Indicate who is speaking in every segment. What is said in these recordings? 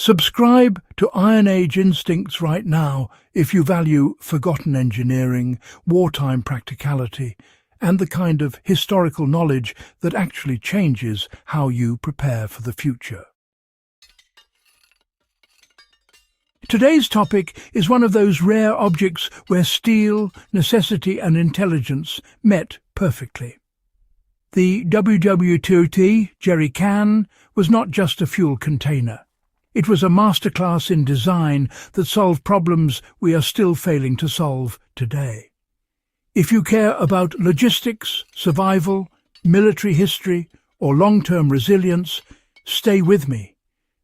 Speaker 1: Subscribe to Iron Age Instincts right now if you value forgotten engineering, wartime practicality, and the kind of historical knowledge that actually changes how you prepare for the future. Today's topic is one of those rare objects where steel, necessity and intelligence met perfectly. The WWII jerry can was not just a fuel container. It was a masterclass in design that solved problems we are still failing to solve today. If you care about logistics, survival, military history, or long-term resilience, stay with me,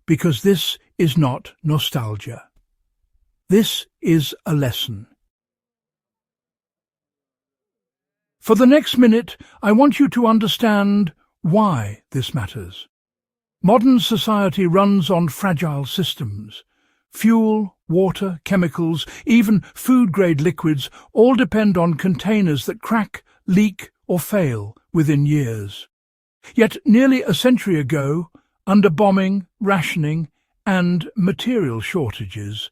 Speaker 1: because this is not nostalgia. This is a lesson. For the next minute, I want you to understand why this matters. Modern society runs on fragile systems. Fuel, water, chemicals, even food-grade liquids all depend on containers that crack, leak, or fail within years. Yet nearly a century ago, under bombing, rationing, and material shortages,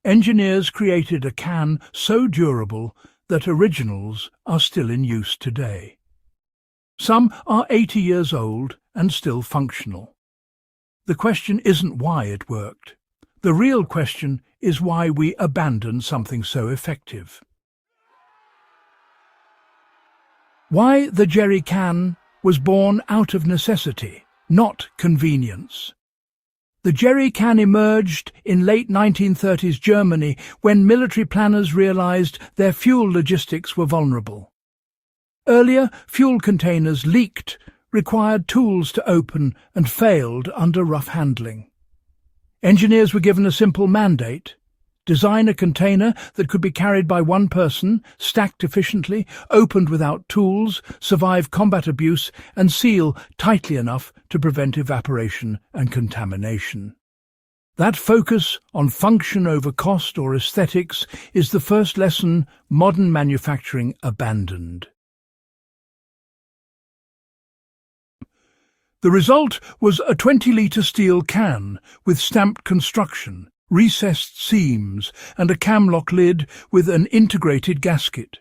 Speaker 1: engineers created a can so durable that originals are still in use today. Some are 80 years old and still functional. The question isn't why it worked. The real question is why we abandoned something so effective. Why the jerry can was born out of necessity, not convenience. The jerry can emerged in late 1930s Germany when military planners realized their fuel logistics were vulnerable. Earlier, fuel containers leaked, required tools to open, and failed under rough handling. Engineers were given a simple mandate: design a container that could be carried by one person, stacked efficiently, opened without tools, survive combat abuse, and seal tightly enough to prevent evaporation and contamination. That focus on function over cost or aesthetics is the first lesson modern manufacturing abandoned. The result was a 20-litre steel can with stamped construction, recessed seams, and a camlock lid with an integrated gasket.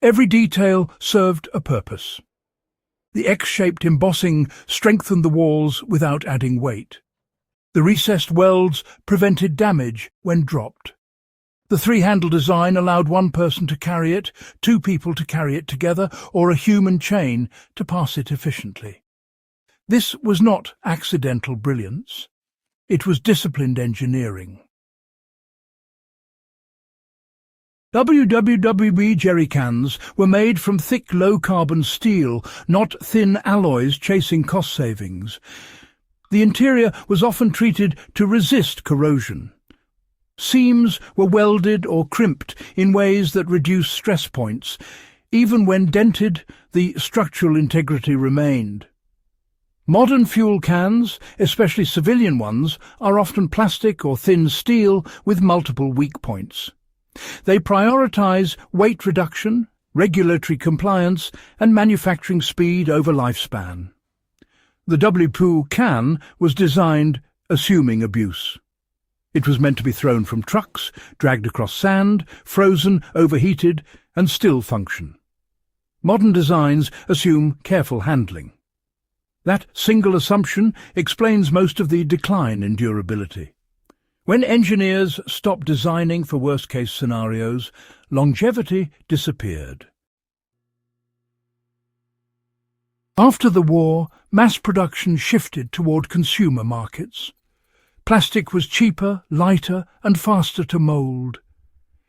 Speaker 1: Every detail served a purpose. The X-shaped embossing strengthened the walls without adding weight. The recessed welds prevented damage when dropped. The three-handle design allowed one person to carry it, two people to carry it together, or a human chain to pass it efficiently. This was not accidental brilliance. It was disciplined engineering. WWII jerry cans were made from thick, low-carbon steel, not thin alloys chasing cost savings. The interior was often treated to resist corrosion. Seams were welded or crimped in ways that reduced stress points. Even when dented, the structural integrity remained. Modern fuel cans, especially civilian ones, are often plastic or thin steel with multiple weak points. They prioritize weight reduction, regulatory compliance, and manufacturing speed over lifespan. The WWII can was designed assuming abuse. It was meant to be thrown from trucks, dragged across sand, frozen, overheated, and still function. Modern designs assume careful handling. That single assumption explains most of the decline in durability. When engineers stopped designing for worst-case scenarios, longevity disappeared. After the war, mass production shifted toward consumer markets. Plastic was cheaper, lighter, and faster to mold.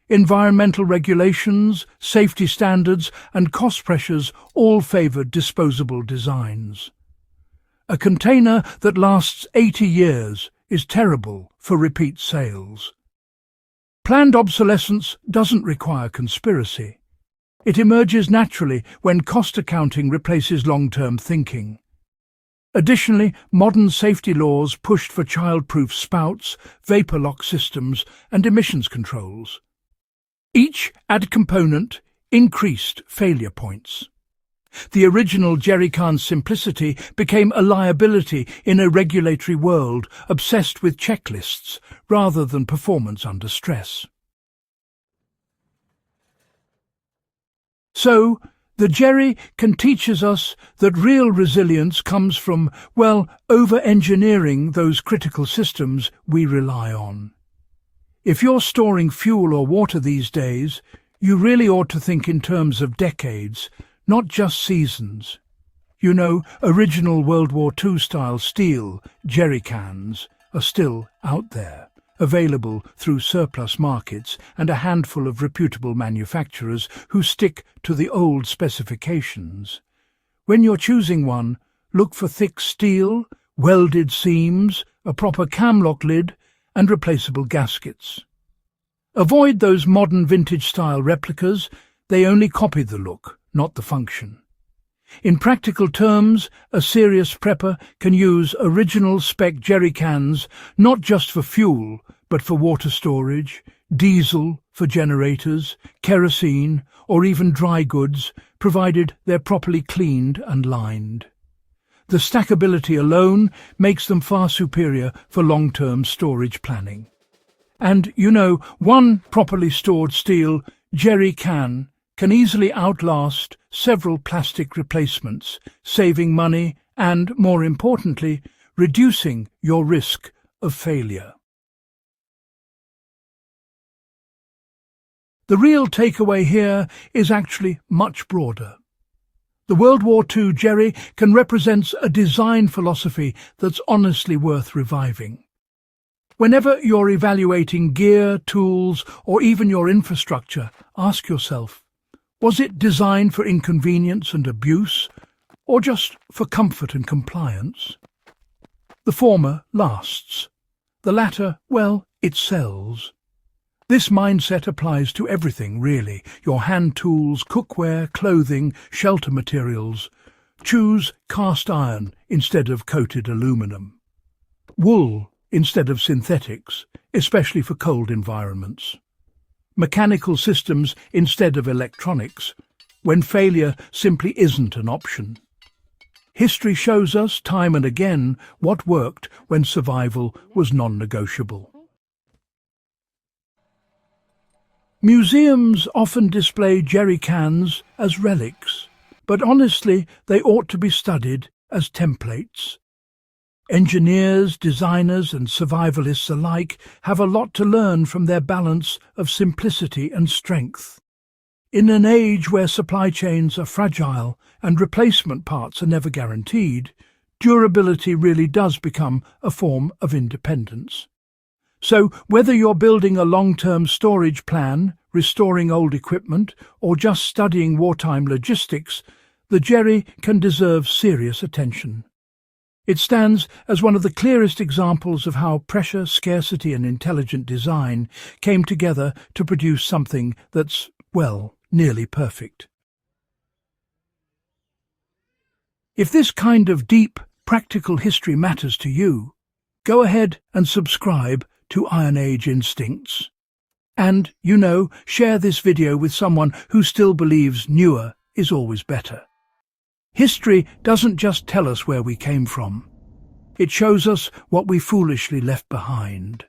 Speaker 1: Environmental regulations, safety standards, and cost pressures all favored disposable designs. A container that lasts 80 years is terrible for repeat sales. Planned obsolescence doesn't require conspiracy. It emerges naturally when cost accounting replaces long-term thinking. Additionally, modern safety laws pushed for child-proof spouts, vapor lock systems, and emissions controls. Each added component increased failure points. The original jerrycan's simplicity became a liability in a regulatory world obsessed with checklists rather than performance under stress. So, the jerry can teach us that real resilience comes from, well, over-engineering those critical systems we rely on. If you're storing fuel or water these days, you really ought to think in terms of decades, not just seasons. You know, original World War II style steel jerry cans are still out there, available through surplus markets and a handful of reputable manufacturers who stick to the old specifications. When you're choosing one, look for thick steel, welded seams, a proper camlock lid, and replaceable gaskets. Avoid those modern vintage-style replicas. They only copy the look, not the function. In practical terms, a serious prepper can use original spec jerry cans not just for fuel, but for water storage, diesel for generators, kerosene, or even dry goods, provided they're properly cleaned and lined. The stackability alone makes them far superior for long-term storage planning. And, you know, one properly stored steel jerry can easily outlast several plastic replacements, saving money and, more importantly, reducing your risk of failure. The real takeaway here is actually much broader. The World War II jerry can represent a design philosophy that's honestly worth reviving. Whenever you're evaluating gear, tools, or even your infrastructure, ask yourself, was it designed for inconvenience and abuse, or just for comfort and compliance? The former lasts. The latter, well, it sells. This mindset applies to everything, really. Your hand tools, cookware, clothing, shelter materials. Choose cast iron instead of coated aluminum. Wool instead of synthetics, especially for cold environments. Mechanical systems instead of electronics, when failure simply isn't an option. History shows us time and again what worked when survival was non-negotiable. Museums often display jerry cans as relics, but honestly they ought to be studied as templates. Engineers, designers and survivalists alike have a lot to learn from their balance of simplicity and strength. In an age where supply chains are fragile and replacement parts are never guaranteed, durability really does become a form of independence. So whether you're building a long-term storage plan, restoring old equipment, or just studying wartime logistics, the jerry can deserve serious attention. It stands as one of the clearest examples of how pressure, scarcity and intelligent design came together to produce something that's, well, nearly perfect. If this kind of deep, practical history matters to you, go ahead and subscribe to Iron Age Instincts. And, you know, share this video with someone who still believes newer is always better. History doesn't just tell us where we came from. It shows us what we foolishly left behind.